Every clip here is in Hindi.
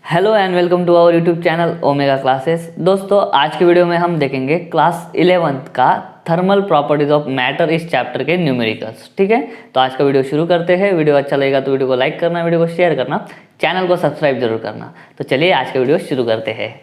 Hello and welcome to our YouTube channel Omega classes. दोस्तों आज के वीडियो में हम देखेंगे क्लास 11th का थर्मल प्रॉपर्टीज ऑफ मैटर इस चैप्टर के न्यूमेरिकल्स। ठीक है, तो आज का वीडियो शुरू करते हैं। वीडियो अच्छा लगेगा तो वीडियो को लाइक करना, वीडियो को शेयर करना, चैनल को सब्सक्राइब जरूर करना। तो चलिए आज का वीडियो शुरू करते हैं।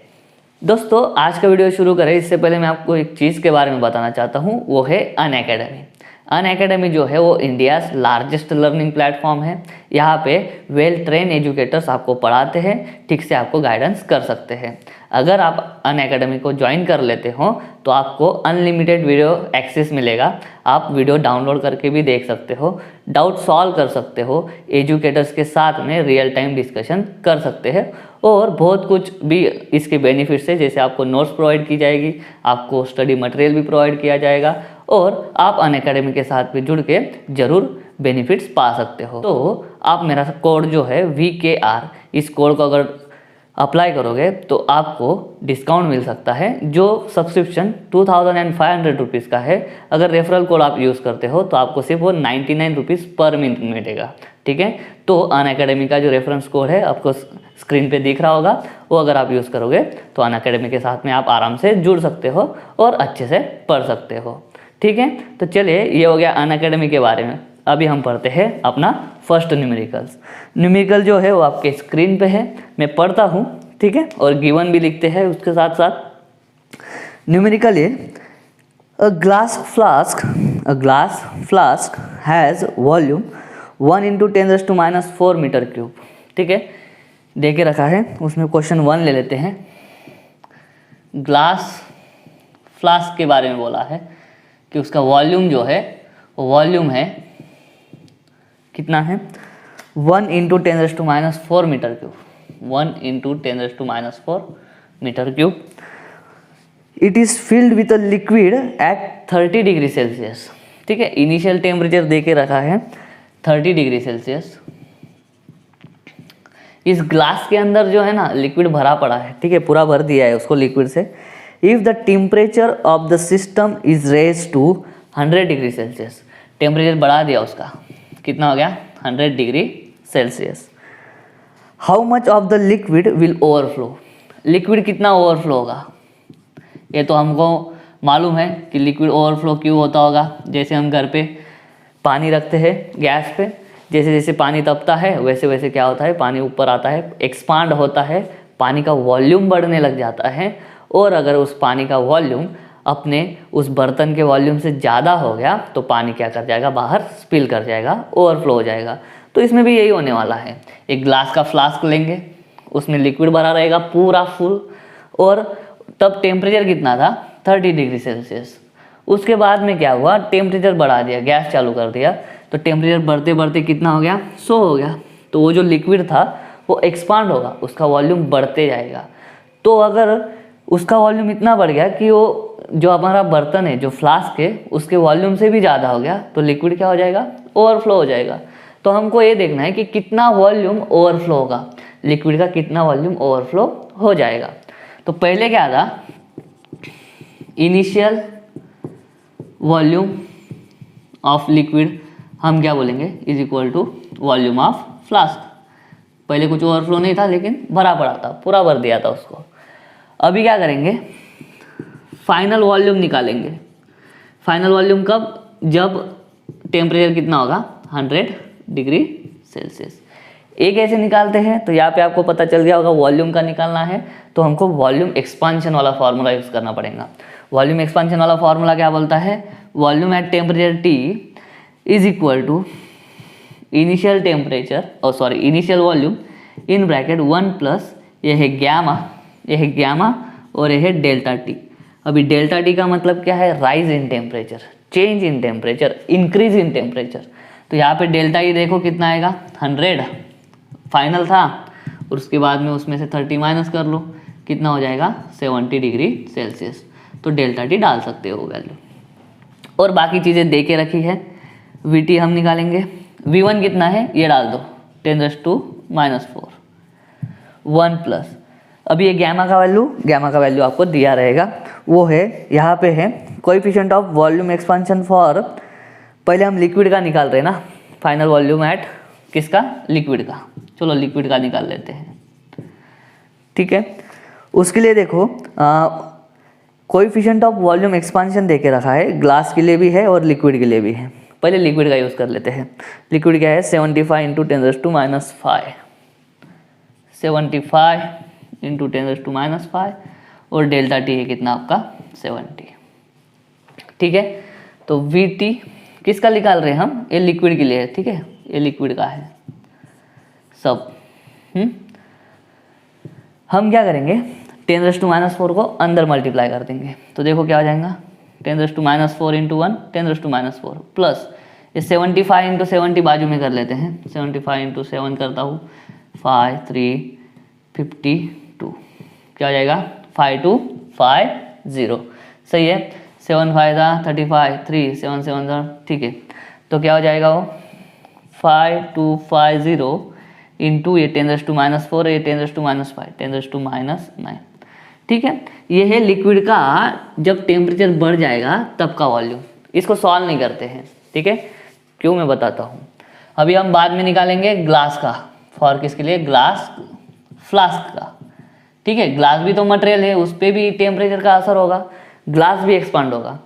दोस्तों आज का वीडियो शुरू करें इससे पहले मैं आपको एक चीज़ के बारे में बताना चाहता हूँ, वो है अनअकैडमी। अनअकैडमी जो है वो इंडियाज़ लार्जेस्ट लर्निंग प्लेटफॉर्म है। यहाँ पे वेल ट्रेन एजुकेटर्स आपको पढ़ाते हैं, ठीक से आपको गाइडेंस कर सकते हैं। अगर आप अनअकैडमी को ज्वाइन कर लेते हो तो आपको अनलिमिटेड वीडियो एक्सेस मिलेगा। आप वीडियो डाउनलोड करके भी देख सकते हो, डाउट सॉल्व कर सकते हो, एजुकेटर्स के साथ में रियल टाइम डिस्कशन कर सकते हैं और बहुत कुछ भी इसके बेनिफिट्स है। जैसे आपको नोट्स प्रोवाइड की जाएगी, आपको स्टडी मटेरियल भी प्रोवाइड किया जाएगा और आप अनअकैडमी के साथ भी जुड़ के ज़रूर बेनिफिट्स पा सकते हो। तो आप मेरा कोड जो है VKR, इस कोड को अगर अप्लाई करोगे तो आपको डिस्काउंट मिल सकता है, जो सब्सक्रिप्शन 2500 रुपीज़ का है। अगर रेफरल कोड आप यूज़ करते हो तो आपको सिर्फ वो 99 रुपीज़ पर मंथ मिलेगा। ठीक है, तो अनअकैडमी का जो रेफरेंस कोड है आपको स्क्रीन पे दिख रहा होगा, वो अगर आप यूज़ करोगे तो अनअकैडमी के साथ में आप आराम से जुड़ सकते हो और अच्छे से पढ़ सकते हो। ठीक है, तो चलिए ये हो गया अनअकैडमी के बारे में। अभी हम पढ़ते हैं अपना फर्स्ट न्यूमेरिकल्स। न्यूमेरिकल जो है वो आपके स्क्रीन पे है, मैं पढ़ता हूँ। ठीक है, और गिवन भी लिखते हैं उसके साथ साथ। न्यूमेरिकल ये a glass flask has volume 1 × 10⁻⁴ metre cube. ठीक है, दे के रखा है, उसमें क्वेश्चन 1 ले लेते हैं। ग्लास फ्लास्क के बारे में बोला है कि उसका वॉल्यूम जो है वो वॉल्यूम है कितना है, 1 × 10⁻⁴ metre cube. 1 × 10⁻⁴ metre cube. It is filled with a liquid at 30 degree Celsius. ठीक है, इनिशियल टेम्परेचर दे के रखा है 30 डिग्री सेल्सियस। इस ग्लास के अंदर जो है ना लिक्विड भरा पड़ा है। ठीक है, पूरा भर दिया है उसको लिक्विड से। If the temperature of the system is raise to 100 degree Celsius, temperature बढ़ा दिया उसका, कितना हो गया 100 degree Celsius. How much of the liquid will overflow, liquid कितना ओवरफ्लो होगा, ये तो हमको मालूम है कि लिक्विड ओवरफ्लो क्यों होता होगा। जैसे हम घर पे पानी रखते हैं गैस पे, जैसे जैसे पानी तपता है वैसे वैसे क्या होता है, पानी ऊपर आता है, एक्सपांड होता है, पानी का वॉल्यूम बढ़ने लग जाता है। और अगर उस पानी का वॉल्यूम अपने उस बर्तन के वॉल्यूम से ज़्यादा हो गया तो पानी क्या कर जाएगा, बाहर स्पिल कर जाएगा, ओवरफ्लो हो जाएगा। तो इसमें भी यही होने वाला है। एक ग्लास का फ्लास्क लेंगे, उसमें लिक्विड भरा रहेगा पूरा फुल, और तब टेम्परेचर कितना था 30 डिग्री सेल्सियस। उसके बाद में क्या हुआ, टेम्परेचर बढ़ा दिया, गैस चालू कर दिया, तो टेम्परेचर बढ़ते बढ़ते कितना हो गया 100 हो गया। तो वो जो लिक्विड था वो एक्सपांड होगा, उसका वॉल्यूम बढ़ते जाएगा। तो अगर उसका वॉल्यूम इतना बढ़ गया कि वो जो हमारा बर्तन है, जो फ्लास्क है, उसके वॉल्यूम से भी ज़्यादा हो गया, तो लिक्विड क्या हो जाएगा, ओवरफ्लो हो जाएगा। तो हमको ये देखना है कि कितना वॉल्यूम ओवरफ्लो होगा, लिक्विड का कितना वॉल्यूम ओवरफ्लो हो जाएगा। तो पहले क्या था, इनिशियल वॉल्यूम ऑफ लिक्विड हम क्या बोलेंगे, is equal to volume of flask. पहले कुछ ओवरफ्लो नहीं था लेकिन भरा पड़ा था, पूरा भर दिया था उसको। अभी क्या करेंगे, फाइनल वॉल्यूम निकालेंगे। फाइनल वॉल्यूम कब, जब टेम्परेचर कितना होगा 100 डिग्री सेल्सियस। ये कैसे निकालते हैं, तो यहाँ पे आपको पता चल गया होगा वॉल्यूम का निकालना है तो हमको वॉल्यूम एक्सपांशन वाला फॉर्मूला यूज़ करना पड़ेगा। वॉल्यूम एक्सपांशन वाला फॉर्मूला क्या बोलता है, volume at temperature T is equal to initial temperature initial volume in bracket 1 plus ये है गैमा और ये है डेल्टा टी। अभी डेल्टा टी का मतलब क्या है, rise in temperature, change in temperature, increase in temperature. तो यहाँ पे डेल्टा ई देखो कितना आएगा 100 फाइनल था, और उसके बाद में उसमें से 30 माइनस कर लो, कितना हो जाएगा 70 डिग्री सेल्सियस। तो डेल्टा टी डाल सकते हो वैल्यू, और बाकी चीज़ें दे के रखी है। VT हम निकालेंगे, V1 कितना है ये डाल दो 10⁻⁻⁴ 1 प्लस, अभी ये गैमा का वैल्यू आपको दिया रहेगा, वो है यहाँ पे है coefficient of volume expansion for, पहले हम लिक्विड का निकाल रहे हैं ना, फाइनल वॉल्यूम एट किसका, लिक्विड का। चलो लिक्विड का निकाल लेते हैं। ठीक है। उसके लिए देखो कोएफिशिएंट ऑफ वॉल्यूम एक्सपांशन देके रखा है, ग्लास के लिए भी है और लिक्विड के लिए भी है। पहले लिक्विड का यूज़ कर लेते हैं। लिक्विड क्या है 75 इंटू 10⁻⁵, 75 इंटू 10⁻⁵, और डेल्टा टी है कितना आपका 70, ठीक है। तो वी टी किसका निकाल रहे हैं हम, ये लिक्विड के लिए है, ठीक है, ये लिक्विड का है सब। हम क्या करेंगे 10⁻⁴ को अंदर मल्टीप्लाई कर देंगे, तो देखो क्या हो जाएगा 10⁻⁴ इंटू 1 10⁻⁴ प्लस ये 75 इंटू 70 बाजू में कर लेते हैं, 75 इंटू 7 करता हूँ 5 3 52, क्या हो जाएगा 5250, सही है। 7 5 35 3 7 7, ठीक है। तो क्या हो जाएगा वो 5250 इंटू ये 10⁻⁴, ये 10⁻⁵, 10⁻⁹, ठीक है। ये है लिक्विड का जब टेम्परेचर बढ़ जाएगा तब का वॉल्यूम। इसको सॉल्व नहीं करते हैं, ठीक है, क्यों मैं बताता हूँ। अभी हम बाद में निकालेंगे ग्लास का, फॉर किसके लिए, ग्लास फ्लास्क का, ठीक है। ग्लास भी तो मटेरियल है, उस पर भी टेम्परेचर का असर होगा, ग्लास भी एक्सपांड होगा,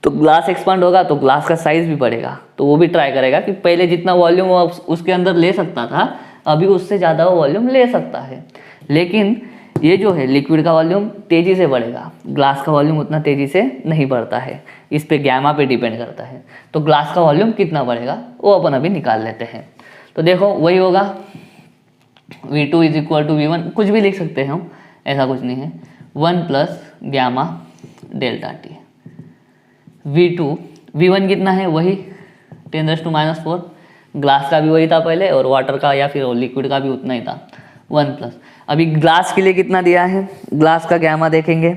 तो ग्लास एक्सपांड होगा तो ग्लास का साइज भी बढ़ेगा। तो वो भी ट्राई करेगा कि पहले जितना वॉल्यूम वो उसके अंदर ले सकता था अभी उससे ज़्यादा वो वॉल्यूम ले सकता है। लेकिन ये जो है लिक्विड का वॉल्यूम तेज़ी से बढ़ेगा, ग्लास का वॉल्यूम उतना तेज़ी से नहीं बढ़ता है, इस पे गैमा पे डिपेंड करता है। तो ग्लास का वॉल्यूम कितना बढ़ेगा वो अपन अभी निकाल लेते हैं। तो देखो वही होगा V2 is equal to V1, कुछ भी लिख सकते हैं हम, ऐसा कुछ नहीं है, 1 plus gamma delta T. V1 कितना है, वही 10⁻⁴, ग्लास का भी वही था पहले और वाटर का या फिर लिक्विड का भी उतना ही था 1 प्लस। अभी ग्लास के लिए कितना दिया है, ग्लास का गैमा देखेंगे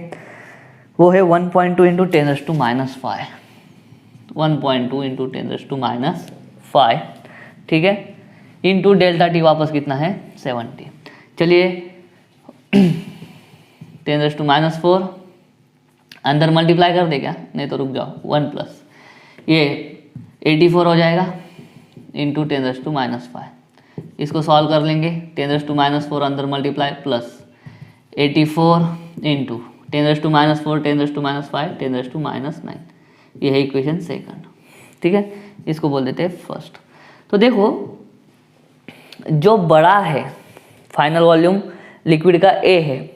वो है 1.2 इंटू 10⁻⁵, 1.2 इंटू 10⁻⁵, ठीक है, इंटू डेल्टा टी वापस कितना है 70। चलिए 10⁻⁴ अंदर मल्टीप्लाई कर दे क्या, नहीं तो रुक जाओ, 1 प्लस ये 84 हो जाएगा इंटू 10⁻⁵, इसको सॉल्व कर लेंगे, 10⁻⁴ अंदर मल्टीप्लाई प्लस 84 इंटू 10⁻⁴, 10⁻⁵, 10⁻⁹, ये है इक्वेशन सेकंड, ठीक है। इसको बोल देते हैं फर्स्ट। तो देखो जो बड़ा है फाइनल वॉल्यूम लिक्विड का A है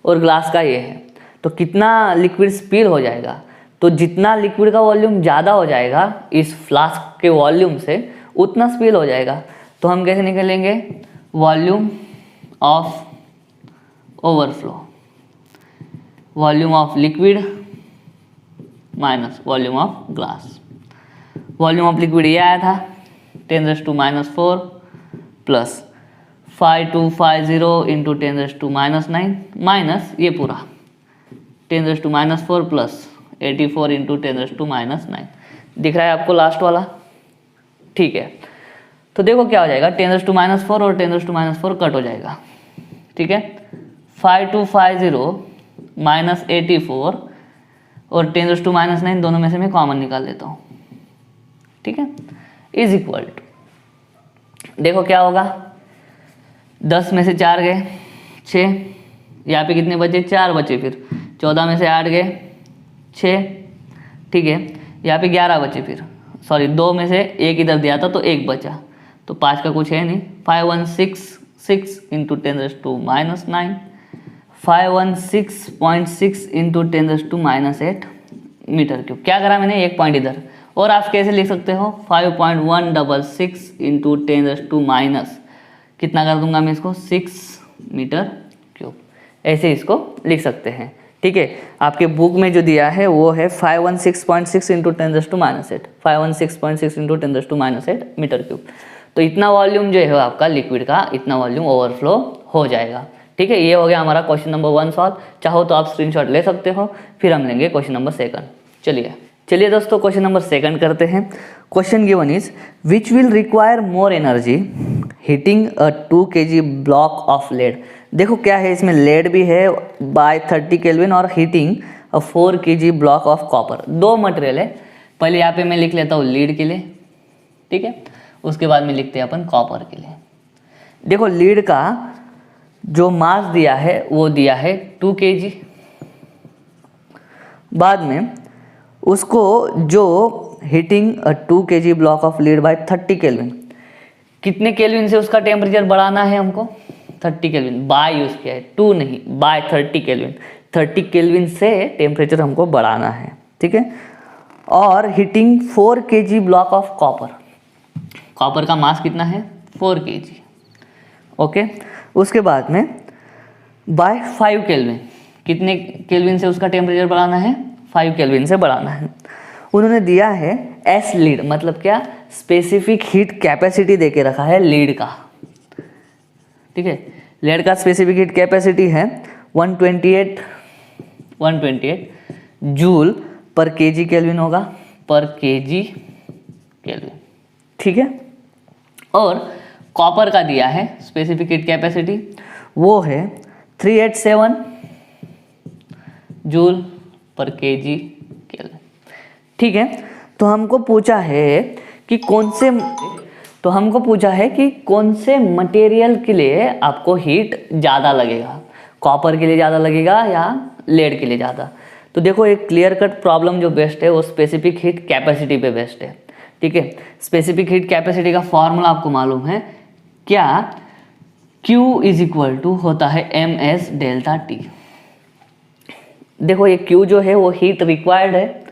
और ग्लास का A है, तो कितना लिक्विड स्पिल हो जाएगा, तो जितना लिक्विड का वॉल्यूम ज़्यादा हो जाएगा इस फ्लास्क के वॉल्यूम से उतना स्पिल हो जाएगा। तो हम कैसे निकालेंगे, volume of overflow, volume of liquid minus volume of glass. Volume of liquid ये आया था 10⁻⁴ प्लस 5250 इंटू 10⁻⁹ माइनस ये पूरा 10⁻⁴ प्लस 84 इंटू 10⁻⁹, दिख रहा है आपको लास्ट वाला, ठीक है। तो देखो क्या हो जाएगा 10⁻⁴ और 10⁻⁴ कट हो जाएगा, ठीक है। 5250 माइनस 84 और 10⁻⁹ दोनों में से मैं कॉमन निकाल लेता हूँ, ठीक है, इज इक्वल टू, देखो क्या होगा 10 में से 4 गए 6, यहाँ पे कितने बचे 4 बचे, फिर 14 में से 8 गए 6, ठीक है, यहाँ पे 11 बचे, फिर सॉरी 2 में से 1 इधर दिया था तो 1 बचा, तो 5 का कुछ है नहीं, 5166 इंटू 10⁻⁹, 516.6 इंटू 10⁻⁸ मीटर क्यूब। क्या करा मैंने, एक पॉइंट इधर, और आप कैसे लिख सकते हो 5.166 इंटू 10⁻, कितना कर दूंगा मैं इसको 6 मीटर क्यूब, ऐसे इसको लिख सकते हैं, ठीक है। आपके बुक में जो दिया है वो है 516.6 इंटू 10⁻⁸, 516.6 इंटू 10⁻⁸ मीटर क्यूब। तो इतना वॉल्यूम जो है आपका लिक्विड का, इतना वॉल्यूम ओवरफ्लो हो जाएगा, ठीक है। ये हो गया हमारा क्वेश्चन नंबर 1 सॉल्व। चाहो तो आप स्क्रीनशॉट ले सकते हो, फिर हम लेंगे क्वेश्चन नंबर 2। चलिए दोस्तों क्वेश्चन नंबर 2 करते हैं। Question given is which will require more energy heating a 2 kg block of lead. देखो क्या है, इसमें लेड भी है बाय 30 केल्विन और heating a 4 kg block of copper. दो मटेरियल है, पहले यहाँ पे मैं लिख लेता हूँ लीड के लिए, ठीक है, उसके बाद में लिखते हैं अपन कॉपर के लिए। देखो लीड का जो मास दिया है वो दिया है 2 kg। बाद में उसको जो heating 2 kg block of lead by 30 kelvin, कितने केल्विन से उसका टेम्परेचर बढ़ाना है हमको? 30 केल्विन। बाय यूज़ किया है, 2 नहीं, बाय 30 केल्विन। 30 केल्विन से टेम्परेचर हमको बढ़ाना है, ठीक है। और heating 4 kg block of copper, copper का मास कितना है? 4 kg, ओके। उसके बाद में बाय 5 केल्विन, कितने केल्विन से उसका टेम्परेचर बढ़ाना है? 5 केल्विन से बढ़ाना है। उन्होंने दिया है एस लीड, मतलब क्या? स्पेसिफिक हीट कैपेसिटी दे के रखा है लीड का, ठीक है। लीड का स्पेसिफिक हीट कैपेसिटी है 128 जूल पर केजी केल्विन होगा, पर केजी केल्विन, ठीक है। और कॉपर का दिया है स्पेसिफिक हीट कैपेसिटी, वो है 387 जूल पर केजी केल्विन, ठीक है। तो हमको पूछा है कि कौन से मटेरियल के लिए आपको हीट ज़्यादा लगेगा, कॉपर के लिए ज़्यादा लगेगा या लेड के लिए ज़्यादा। तो देखो, एक क्लियर कट प्रॉब्लम जो बेस्ट है वो स्पेसिफिक हीट कैपेसिटी पे बेस्ट है, ठीक है। स्पेसिफिक हीट कैपेसिटी का फॉर्मूला आपको मालूम है क्या? Q इज इक्वल टू होता है ms डेल्टा T। देखो, ये Q जो है वो हीट रिक्वायर्ड है,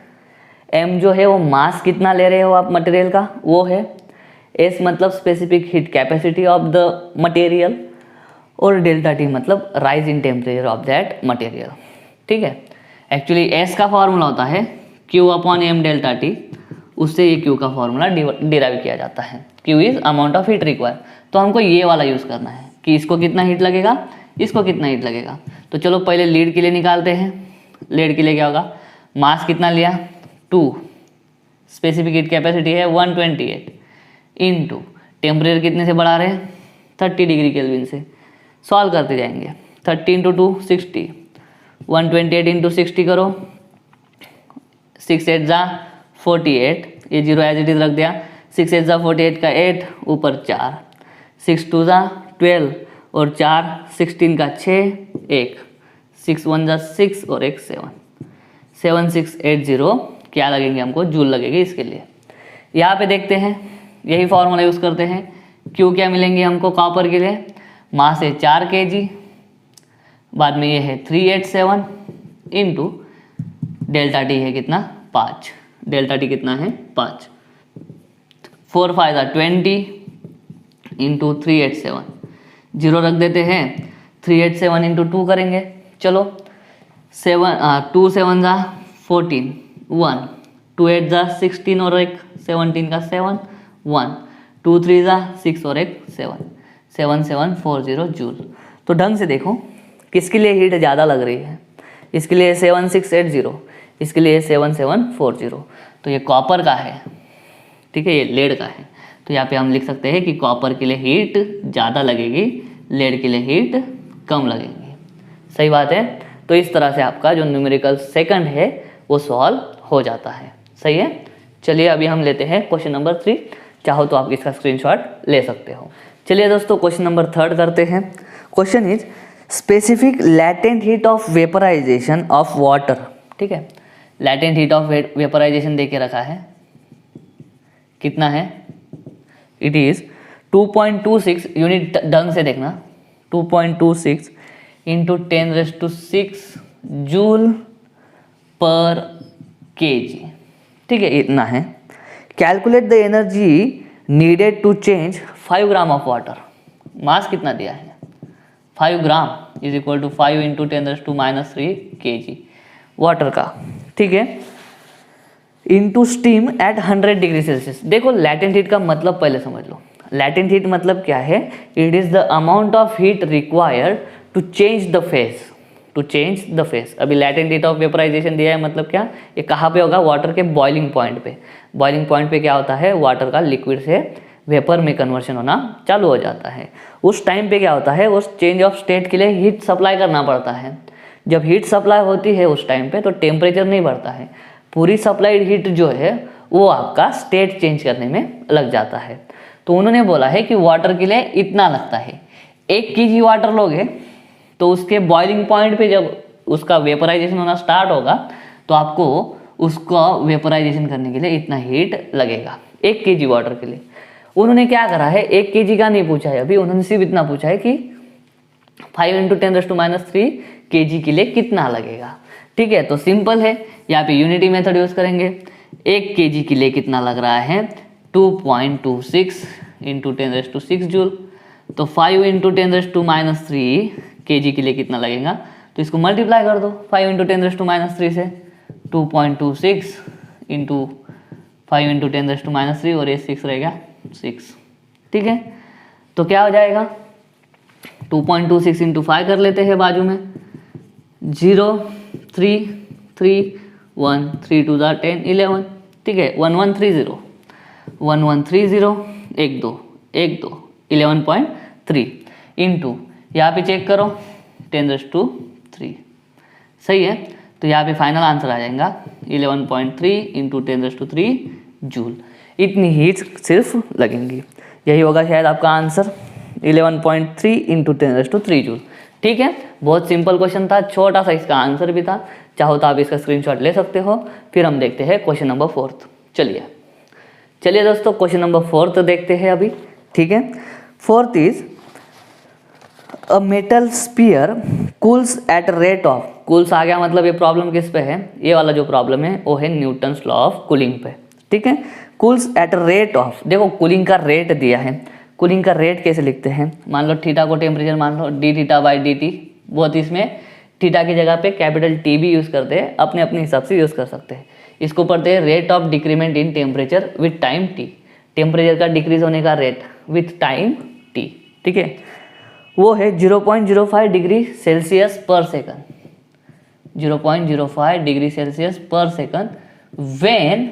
M जो है वो मास कितना ले रहे हो आप मटेरियल का वो है, S मतलब specific heat capacity of the material, और डेल्टा T मतलब rise in temperature of that material, ठीक है। एक्चुअली S का फॉर्मूला होता है Q upon M delta T, उससे ये Q का फॉर्मूला डिराइव किया जाता है। Q is amount of heat required. तो हमको ये वाला यूज़ करना है कि इसको कितना हीट लगेगा, इसको कितना हीट लगेगा। तो चलो पहले लीड के लिए निकालते हैं। लीड के लिए क्या होगा? मास कितना लिया? 2, स्पेसिफिक हीट कैपेसिटी है 128, इनटू टेम्परेचर कितने से बढ़ा रहे हैं? 30 डिग्री केल्विन से। सॉल्व करते जाएंगे। 30 इंटू 2 60, 128 इंटू 60 करो, 6 8 जा 48, ये जीरो एज इट इज रख दिया। 6 8 जा 48 का 8, ऊपर 4, 6 2 जा 12 और 4 16 का 6, 1 6 1 जा 6 और 1 7, 7680 क्या लगेंगे हमको? जूल लगेगी इसके लिए। यहाँ पे देखते हैं, यही फॉर्मूला यूज़ करते हैं। क्यू क्या मिलेंगे हमको कॉपर के लिए? मास है 4 kg, बाद में ये है 387 इंटू डेल्टा टी है कितना? 5। डेल्टा टी कितना है? 5। 4 5 20 इंटू 387, जीरो रख देते हैं। 387 इंटू 2 करेंगे। चलो 2 7 जा 14, 1 2 8 जा 16 और एक 17 का 7, 1 2 3 जा 6 और एक 7, 7740 जूल। तो ढंग से देखो किसके लिए हीट ज़्यादा लग रही है। इसके लिए 7680, इसके लिए 7740। तो ये कॉपर का है, ठीक है, ये लेड का है। तो यहाँ पे हम लिख सकते हैं कि कॉपर के लिए हीट ज़्यादा लगेगी, लेड के लिए हीट कम लगेगी। सही बात है। तो इस तरह से आपका जो न्यूमेरिकल सेकंड है वो सॉल्व हो जाता है। सही है। चलिए अभी हम लेते हैं क्वेश्चन नंबर 3। चाहो तो आप इसका स्क्रीनशॉट ले सकते हो। चलिए दोस्तों क्वेश्चन नंबर 3 करते हैं। Question is specific latent heat of vaporisation of water. ठीक है, लैटेंट हीट ऑफ वेपराइजेशन दे के रखा है, कितना है? इट इज 2.26 यूनिट, ढंग से देखना, 2.26 इंटू 10⁶ जूल पर केजी। ठीक है, इतना है। Calculate the energy needed to change 5 gram of water. Mass कितना दिया है? 5 gram is equal to 5 into 10⁻³ kg water का। ठीक है, into steam at 100 degree Celsius. देखो लैटेंट हीट का मतलब पहले समझ लो। लैटेंट हीट मतलब क्या है? It is the amount of heat required to change the phase, to change the phase. अभी लैटेंट हीट ऑफ वेपराइजेशन दिया है, मतलब क्या? ये कहाँ पे होगा? वाटर के बॉइलिंग पॉइंट पे। बॉइलिंग पॉइंट पे क्या होता है? वाटर का लिक्विड से वेपर में कन्वर्शन होना चालू हो जाता है। उस टाइम पे क्या होता है? उस चेंज ऑफ स्टेट के लिए हीट सप्लाई करना पड़ता है। जब हीट सप्लाई होती है उस टाइम पे तो टेम्परेचर नहीं बढ़ता है, पूरी सप्लाइड हीट जो है वो आपका स्टेट चेंज करने में लग जाता है। तो उन्होंने बोला है कि वाटर के लिए इतना लगता है। 1 kg वाटर लोगे तो उसके बॉइलिंग पॉइंट पे जब उसका वेपराइजेशन होना स्टार्ट होगा तो आपको उसको वेपराइजेशन करने के लिए इतना हीट लगेगा 1 kg वाटर के लिए। उन्होंने क्या करा है, 1 kg का नहीं पूछा है अभी, उन्होंने सिर्फ इतना पूछा है कि 5 × 10⁻³ kg के लिए कितना लगेगा। ठीक है, तो सिंपल है, यहाँ पे यूनिटी मेथड यूज करेंगे। 1 kg के लिए कितना लग रहा है 2.26 × 10⁻⁶ जूल। तो 5 × 10⁻³ kg के लिए कितना लगेगा, तो इसको मल्टीप्लाई कर दो 5 × 10⁻³ से, 2.26 × 5 × 10⁻³ और ये 6 रहेगा 6। ठीक है, तो क्या हो जाएगा 2.26 × 5 कर लेते हैं बाजू में, 0 3 3 1 3 2 10 11। ठीक है, 1130 1130 1 2 1 2 11.3 इंटू यहाँ पे चेक करो 10⁻³ सही है। तो यहाँ पे फाइनल आंसर आ जाएगा 11.3 × 10⁻³ जूल। इतनी हीट सिर्फ लगेंगी, यही होगा शायद आपका आंसर 11.3 × 10⁻³ जूल। ठीक है, बहुत सिंपल क्वेश्चन था, छोटा सा इसका आंसर भी था, चाहो तो आप इसका स्क्रीनशॉट ले सकते हो। फिर हम देखते हैं क्वेश्चन नंबर 4। चलिए दोस्तों, क्वेश्चन नंबर 4 देखते हैं अभी। ठीक है, 4th is a metal sphere cools at rate of, cools आ गया मतलब ये प्रॉब्लम किस पे है, ये वाला जो प्रॉब्लम है वो है न्यूटन्स लॉ ऑफ कूलिंग पे। ठीक है, कूल्स एट रेट ऑफ, देखो कूलिंग का रेट दिया है, कूलिंग का रेट कैसे लिखते हैं, मान लो थीटा को टेम्परेचर मान लो dθ/dt, बहुत इसमें थीटा की जगह पे कैपिटल T भी यूज़ करते हैं, अपने अपने हिसाब से यूज़ कर सकते हैं। इसको पढ़ते हैं rate of decrement in temperature with time t, temperature का डिक्रीज होने का रेट विथ टाइम t। ठीक है, वो है 0.05 डिग्री सेल्सियस पर सेकंड, 0.05 डिग्री सेल्सियस पर सेकंड व्हेन,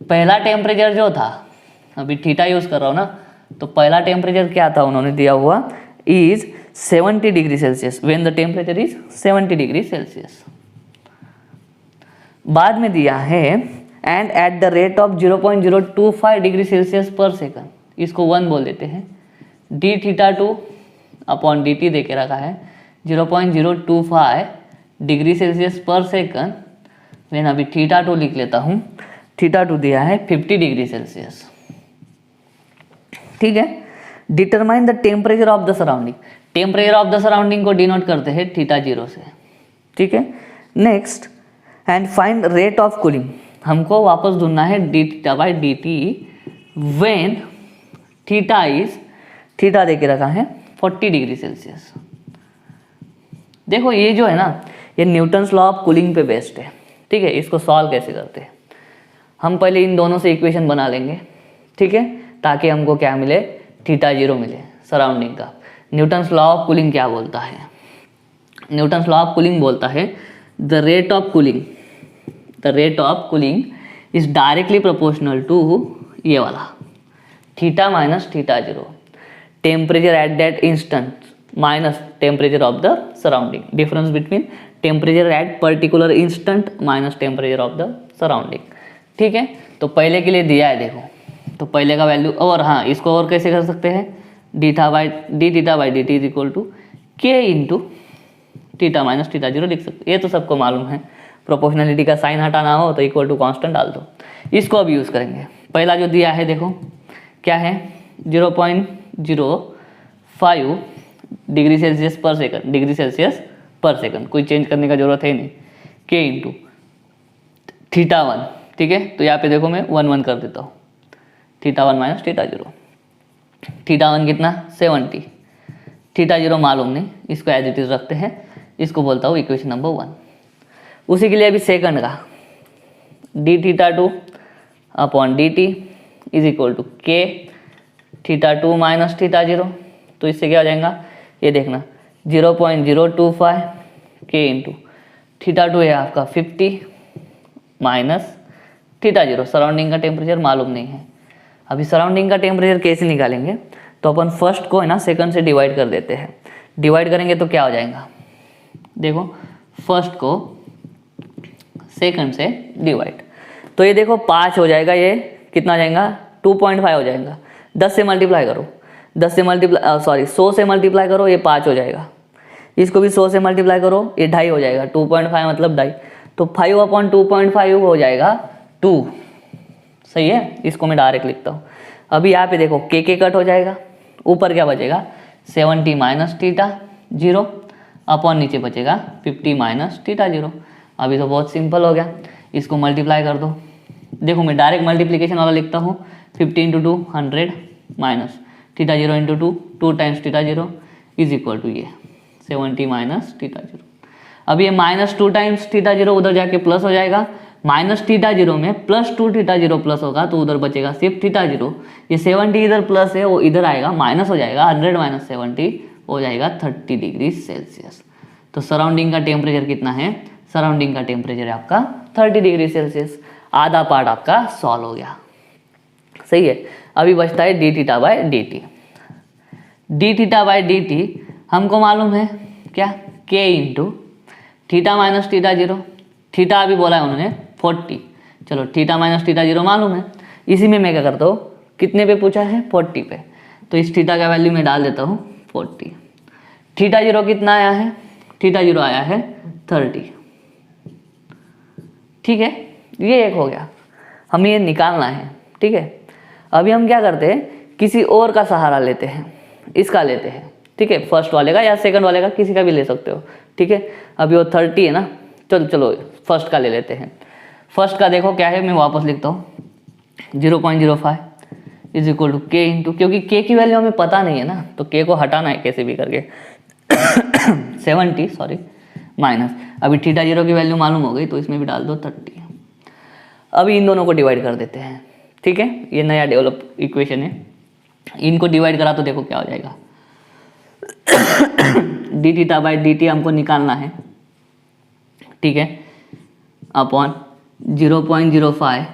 पहला टेम्परेचर जो था, अभी थीटा यूज़ कर रहा हूँ ना, तो पहला टेम्परेचर क्या था उन्होंने दिया हुआ is 70 degree Celsius, when the temperature is 70 degree Celsius. बाद में दिया है and at the rate of 0.025 degree Celsius पर सेकंड, इसको 1 बोल देते हैं, dθ/dt दे के रखा है 0.025 डिग्री सेल्सियस पर सेकंड व्हेन, अभी θ2 लिख लेता हूँ, θ2 दिया है 50 डिग्री सेल्सियस। ठीक है, determine the temperature of the surrounding, temperature of the surrounding को डिनोट करते हैं θ0 से। ठीक है, next and find rate of cooling, हमको वापस ढूंढना है dθ/dt व्हेन थीटा दे के रखा है 40 डिग्री सेल्सियस। देखो ये जो है ना, ये न्यूटन्स लॉ ऑफ कूलिंग पे बेस्ड है। ठीक है, इसको सॉल्व कैसे करते हैं, हम पहले इन दोनों से इक्वेशन बना लेंगे। ठीक है, ताकि हमको क्या मिले, θ0 मिले सराउंडिंग का। न्यूटन्स लॉ ऑफ कूलिंग क्या बोलता है, न्यूटन्स लॉ ऑफ कूलिंग बोलता है the rate of cooling is directly proportional to ये वाला theta minus θ0, temperature at that instant minus temperature of the surrounding, difference between temperature at particular instant minus temperature of the surrounding. ठीक है, तो पहले के लिए दिया है देखो, तो पहले का वैल्यू, और हाँ इसको और कैसे कर सकते हैं, dθ/dt is equal to k into theta minus θ0 लिख सकते, ये तो सबको मालूम है। प्रोपोर्शनलिटी का साइन हटाना हो तो इक्वल टू कांस्टेंट डाल दो। इसको अब यूज़ करेंगे, पहला जो दिया है देखो क्या है 0.05 डिग्री सेल्सियस पर सेकंड, डिग्री सेल्सियस पर सेकंड, कोई चेंज करने का जरूरत है नहीं, k इंटू θ1। ठीक है, तो यहाँ पे देखो मैं 1 1 कर देता हूँ, θ1 माइनस θ0, θ1 कितना 70, θ0 मालूम नहीं, इसको एज इट इज रखते हैं, इसको बोलता हूँ इक्वेशन नंबर 1। उसी के लिए अभी सेकंड का dθ/dt is equal to k θ2 minus θ0, तो इससे क्या हो जाएगा ये देखना 0.025 k इंटू θ2 है आपका 50 माइनस θ0, सराउंडिंग का टेम्परेचर मालूम नहीं है। अभी सराउंडिंग का टेम्परेचर कैसे निकालेंगे, तो अपन फर्स्ट को है ना सेकंड से डिवाइड कर देते हैं, डिवाइड करेंगे तो क्या हो जाएगा, देखो फर्स्ट को सेकंड से डिवाइड, तो ये देखो 5 हो जाएगा, ये कितना जाएगा 2.5 हो जाएगा, 10 से मल्टीप्लाई करो, 100 से मल्टीप्लाई करो, ये 5 हो जाएगा। इसको भी 100 से मल्टीप्लाई करो, ये 2.5 हो जाएगा, 2.5 मतलब 2.5, तो 5/2.5 हो जाएगा 2। सही है, इसको मैं डायरेक्ट लिखता हूँ। अभी यहाँ पे देखो के कट हो जाएगा, ऊपर क्या बचेगा 70 माइनस थीटा 0 अपॉन नीचे बचेगा 50 माइनस थीटा 0। अभी तो बहुत सिंपल हो गया, इसको मल्टीप्लाई कर दो। देखो मैं डायरेक्ट मल्टीप्लिकेशन वाला लिखता हूँ, 50 × 2 100 minus theta 0 × 2 2 times theta 0 is equal to ये 70 माइनस थीटा 0। अब ये -2 टाइम्स थीटा 0 उधर जाके प्लस हो जाएगा, माइनस थीटा 0 में +2 थीटा 0 प्लस होगा तो उधर बचेगा सिर्फ थीटा 0। ये 70 इधर प्लस है, वो इधर आएगा माइनस हो जाएगा, 100 माइनस 70 हो जाएगा 30 डिग्री सेल्सियस। तो सराउंडिंग का टेम्परेचर कितना है, सराउंडिंग का टेम्परेचर है आपका 30 डिग्री सेल्सियस। आधा पार्ट आपका सॉल्व हो गया। सही है, अभी बचता है D theta by D T. D theta by D T हमको मालूम है क्या, के into theta minus theta 0। Theta अभी बोला है उन्होंने 40, चलो थीटा माइनस थीटा 0 मालूम है। इसी में मैं क्या करता हूँ, कितने पे पूछा है 40 पे, तो इस थीटा का वैल्यू मैं डाल देता हूँ 40। थीटा 0 कितना आया है, थीटा 0 आया है 30। ठीक है, ये एक हो गया, हमें ये निकालना है। ठीक है, अभी हम क्या करते हैं, किसी और का सहारा लेते हैं, इसका लेते हैं। ठीक है, फर्स्ट वाले का या सेकंड वाले का, किसी का भी ले सकते हो। ठीक है, अभी वो 30 है ना, चलो फर्स्ट का ले लेते हैं। फर्स्ट का देखो क्या है, मैं वापस लिखता हूँ 0.05 इज इक्वल टू के इंटू, क्योंकि के की वैल्यू हमें पता नहीं है ना, तो के को हटाना है कैसे भी करके 70 माइनस, अभी थीटा 0 की वैल्यू मालूम हो गई तो इसमें भी डाल दो 30। अभी इन दोनों को डिवाइड कर देते हैं। ठीक है, ये नया डेवलप इक्वेशन है, इनको डिवाइड करा तो देखो क्या हो जाएगा D theta by D T हमको निकालना है। ठीक है, अपॉन 0.05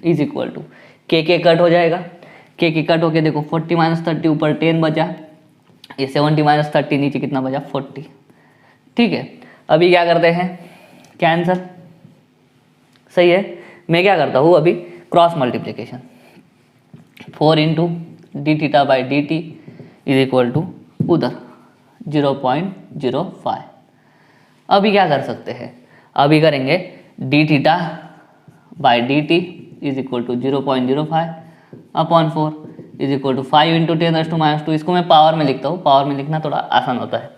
इज इक्वल टू के कट हो जाएगा, के कट होके देखो 40 माइनस 30 ऊपर 10 बचा, ये 70 माइनस 30 नीचे कितना बचा 40। ठीक है, अभी क्या करते हैं, कैंसर। सही है, मैं क्या करता हूँ अभी cross multiplication, 4 into D theta by D T is equal to उधर 0.05। अभी क्या कर सकते हैं, अभी करेंगे D theta by D T is equal to 0.05 upon 4 is equal to 5 into 10⁻²। इसको मैं पावर में लिखता हूँ, पावर में लिखना थोड़ा आसान होता है।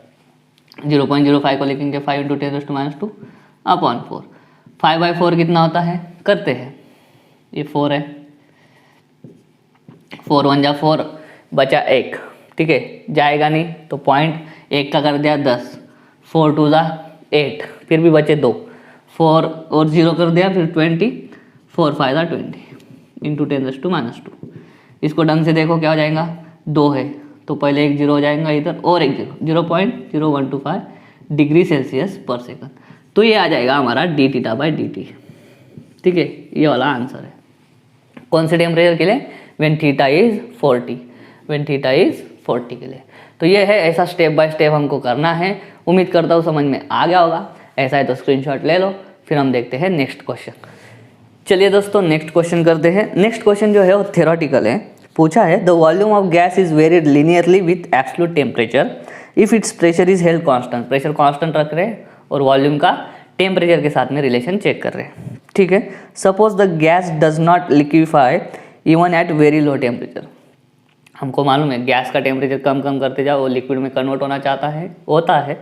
0.05 को लिखेंगे 5 इंटू 10⁻² अपॉन 4। 5/4 कितना होता है, करते हैं, ये 4 है, 4 1 जा 4 बचा 1। ठीक है, जाएगा नहीं तो पॉइंट 1 का कर दिया 10, 4 2 जा 8, फिर भी बचे 2, 4 और 0 कर दिया फिर 20, 4 5 जा 20 इंटू 10⁻²। इसको ढंग से देखो क्या हो जाएगा, 2 है तो पहले एक 0 हो जाएगा इधर और एक 0.0125 डिग्री सेल्सियस पर सेकंड। तो ये आ जाएगा हमारा D theta by D T. ठीक है, ये वाला आंसर है। कौन से टेम्परेचर के लिए, when theta is 40, when theta is 40 के लिए। तो ये है, ऐसा स्टेप बाय स्टेप हमको करना है। उम्मीद करता हूँ समझ में आ गया होगा, ऐसा है तो स्क्रीनशॉट ले लो। फिर हम देखते हैं नेक्स्ट क्वेश्चन। चलिए दोस्तों नेक्स्ट क्वेश्चन करते हैं। नेक्स्ट क्वेश्चन जो है वो थ्योरेटिकल है। पूछा है the volume of gas is varied linearly with absolute temperature if it's pressure is held constant. Pressure constant रख रहे हैं और वॉल्यूम का टेम्परेचर के साथ में रिलेशन चेक कर रहे हैं। ठीक है, suppose the gas does not liquefy even at very low temperature. हमको मालूम है गैस का टेम्परेचर कम करते जाओ वो लिक्विड में कन्वर्ट होना चाहता है, होता है,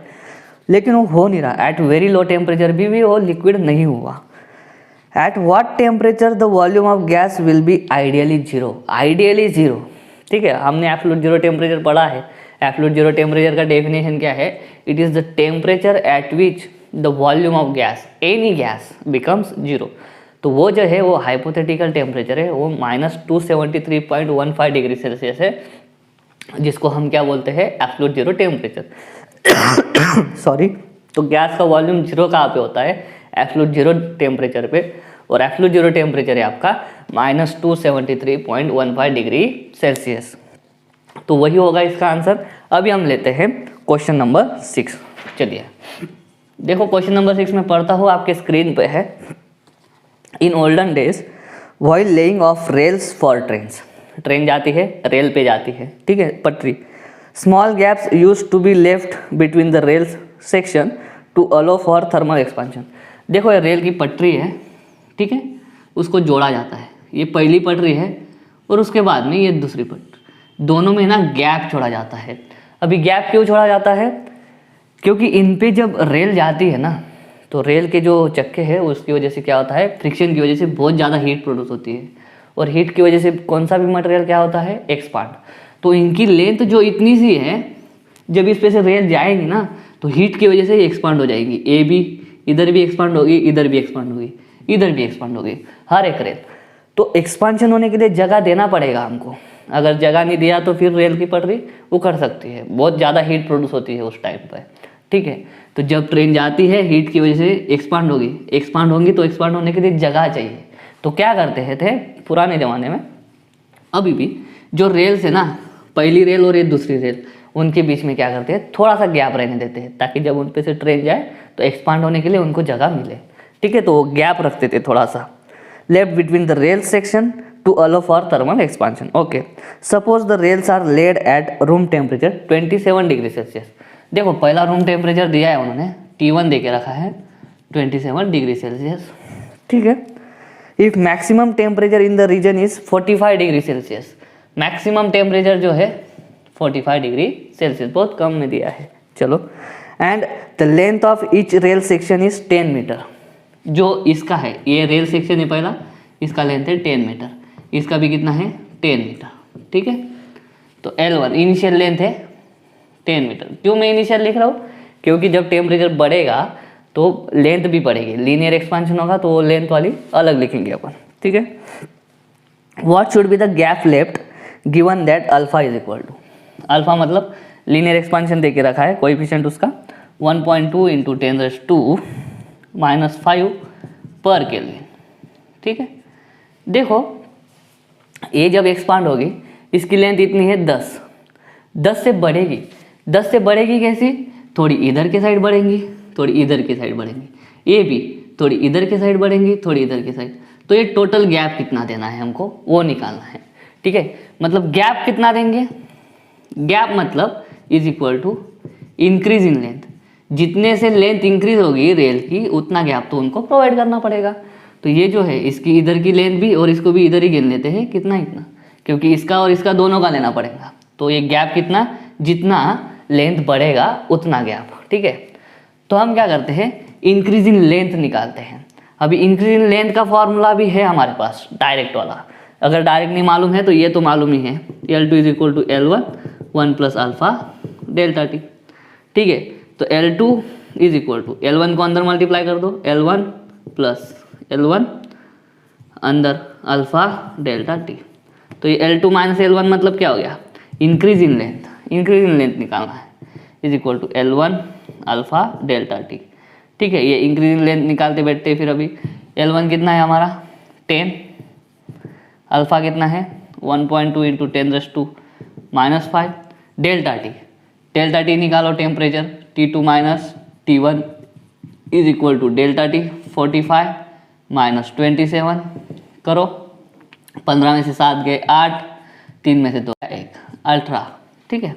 लेकिन वो हो नहीं रहा। एट वेरी लो टेम्परेचर भी वो लिक्विड नहीं हुआ। At what temperature the volume of gas will be ideally zero, ideally zero. ठीक है, हमने एब्सोल्यूट जीरो टेम्परेचर पढ़ा है। एब्सोल्यूट जीरो टेम्परेचर का डेफिनेशन क्या है, it is the temperature at which the volume of gas any gas becomes zero. तो वो जो है वो हाइपोथेटिकल टेम्परेचर है, वो -273.15 डिग्री सेल्सियस है, जिसको हम क्या बोलते हैं, एब्सोल्यूट जीरो टेम्परेचर। सॉरी, तो गैस का वॉल्यूम जीरो कहाँ पे होता है, एब्सोल्यूट जीरो टेम्परेचर पे, और एब्सोल्यूट जीरो टेम्परेचर है आपका -273.15 डिग्री सेल्सियस। तो वही होगा इसका आंसर। अभी हम लेते हैं क्वेश्चन नंबर 6। चलिए देखो, क्वेश्चन नंबर 6 में पढ़ता हूँ, आपके स्क्रीन पे है। In olden days while laying of rails for trains, train जाती है रेल पे जाती है, ठीक है, पटरी। Small gaps use to be left between the rail section to allow for thermal expansion. देखो ये रेल की पटरी है, ठीक है, उसको जोड़ा जाता है, ये पहली पटरी है और उसके बाद में ये दूसरी पटरी, दोनों में ना गैप छोड़ा जाता है। अभी गैप क्यों छोड़ा जाता है? क्योंकि इन पे जब रेल जाती है ना, तो रेल के जो चक्के हैं उसकी वजह से क्या होता है, फ्रिक्शन की वजह से बहुत ज़्यादा हीट प्रोड्यूस होती है, और हीट की वजह से कौन सा भी मटेरियल क्या होता है, एक्सपांड। तो इनकी लेंथ जो इतनी सी है, जब इस पे से रेल जाएगी ना तो हीट की वजह से एक्सपांड हो जाएगी, ए बी इधर भी एक्सपांड होगी, इधर भी एक्सपांड होगी, इधर भी एक्सपांड होगी, हर एक रेल। तो एक्सपांशन होने के लिए जगह देना पड़ेगा हमको, अगर जगह नहीं दिया तो फिर रेल की पटरी उखड़ सकती है, बहुत ज़्यादा हीट प्रोड्यूस होती है उस टाइम पर, ठीक है। तो जब ट्रेन जाती है हीट की वजह से एक्सपांड होगी, एक्सपांड होंगी तो एक्सपांड होने के लिए जगह चाहिए। तो क्या करते थे पुराने ज़माने में, अभी भी जो रेल्स है ना, पहली रेल और ये दूसरी रेल, उनके बीच में क्या करते हैं, थोड़ा सा गैप रहने देते हैं, ताकि जब उन पे से ट्रेन जाए तो एक्सपांड होने के लिए उनको जगह मिले, ठीक है। तो वो गैप रखते थे थोड़ा सा left between the rail section to allow for thermal expansion. Okay, suppose the rails are laid at room temperature 27 degree Celsius. देखो पहला रूम टेम्परेचर दिया है उन्होंने, T1 दे के रखा है 27 डिग्री सेल्सियस, ठीक है। If maximum temperature in the region is 45 degree Celsius, maximum temperature जो है 45 डिग्री सेल्सियस, बहुत कम में दिया है, चलो। And the length of each rail section is 10 metre. जो इसका है, ये रेल सेक्शन है पहला, इसका लेंथ है 10 मीटर, इसका भी कितना है 10 मीटर, ठीक है। तो L1 इनिशियल लेंथ है 10 मीटर। क्यों मैं इनिशियल लिख रहा हूँ? क्योंकि जब टेम्परेचर बढ़ेगा तो लेंथ भी बढ़ेगी, लीनियर एक्सपांशन होगा तो वो लेंथ वाली अलग लिखेंगे अपन, ठीक है। What should be the gap left given that alpha is equal to, alpha मतलब लीनियर एक्सपांशन दे के रखा है, कोएफिशिएंट उसका 1.2 इंटू 10⁻⁻5 पर केल्विन, ठीक है। देखो ये जब एक्सपांड होगी, इसकी लेंथ इतनी है 10 से बढ़ेगी, 10 से बढ़ेगी कैसी, थोड़ी इधर के साइड बढ़ेंगी, थोड़ी इधर के साइड बढ़ेंगी, ये भी थोड़ी इधर के साइड बढ़ेंगी, थोड़ी इधर के साइड। तो ये टोटल गैप कितना देना है हमको, वो निकालना है, ठीक है। मतलब गैप कितना देंगे, गैप मतलब is equal to increase in length, जितने से लेंथ इंक्रीज होगी रेल की उतना गैप तो उनको प्रोवाइड करना पड़ेगा। तो ये जो है इसकी इधर की लेंथ भी और इसको भी इधर ही गिन लेते हैं, कितना इतना, क्योंकि इसका और इसका दोनों का लेना पड़ेगा। तो ये गैप कितना, जितना लेंथ बढ़ेगा उतना गैप, ठीक है। तो हम क्या करते हैं, इंक्रीज इन लेंथ निकालते हैं। अभी इंक्रीज इन लेंथ का फॉर्मूला भी है हमारे पास डायरेक्ट वाला, अगर डायरेक्ट नहीं मालूम है तो ये तो मालूम ही है, L2 is equal to L1 1 plus alpha delta T, ठीक है। तो L2 is equal to L1 को अंदर मल्टीप्लाई कर दो, L1 प्लस L1 अंदर अल्फा डेल्टा टी। तो ये L2 माइनस L1 मतलब क्या हो गया, increase in length, increase in length निकालना है, is equal to L1 alpha delta T, ठीक है। ये इंक्रीज इन लेंथ निकालते बैठते फिर अभी L1 कितना है हमारा 10, अल्फा कितना है 1.2 इंटू 10⁻⁻5 डेल्टा टी निकालो temperature, T2 minus T1 is equal to delta T 45 minus 27 करो, 15 में से 7 गए 8, 3 में से 2 1 18, ठीक है।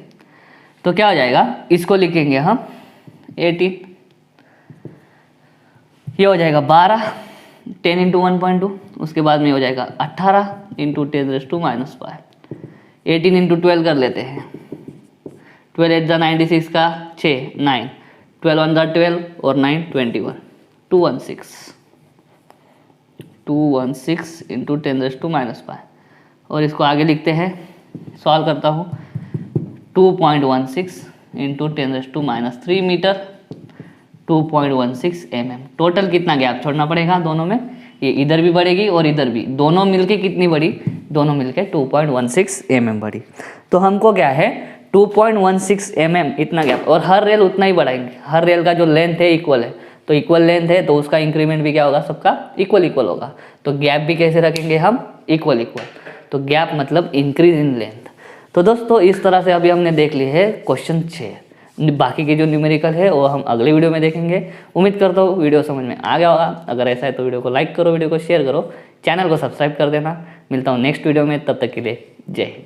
तो क्या हो जाएगा, इसको लिखेंगे हम 18, ये हो जाएगा 12, 10 इंटू 1.2, उसके बाद में हो जाएगा 18 इंटू 10⁻⁻5, 18 इंटू 12 कर लेते हैं, 12 8 जा 96 का 6 9, 12 1 जा 12 और 9 21, 216 इंटू 10⁻⁻5, और इसको आगे लिखते हैं, सॉल्व करता हूँ, 2.16 इंटू 10⁻³ मीटर, 2.16 mm। टोटल कितना गैप छोड़ना पड़ेगा दोनों में, ये इधर भी बढ़ेगी और इधर भी, दोनों मिलके कितनी बड़ी, दोनों मिलके 2.16 mm बढ़ी। तो हमको क्या है 2.16 mm इतना गैप, और हर रेल उतना ही बढ़ाएंगे, हर रेल का जो लेंथ है इक्वल है, तो इक्वल लेंथ है तो उसका इंक्रीमेंट भी क्या होगा, सबका इक्वल होगा। तो गैप भी कैसे रखेंगे हम, इक्वल। तो गैप मतलब इंक्रीज इन लेंथ। तो दोस्तों इस तरह से अभी हमने देख ली है क्वेश्चन 6, बाकी के जो न्यूमेरिकल है वो हम अगले वीडियो में देखेंगे। उम्मीद करता हूँ वीडियो समझ में आ गया होगा, अगर ऐसा है तो वीडियो को लाइक करो, वीडियो को शेयर करो, चैनल को सब्सक्राइब कर देना। मिलता हूँ नेक्स्ट वीडियो में, तब तक के लिए जय हिंद।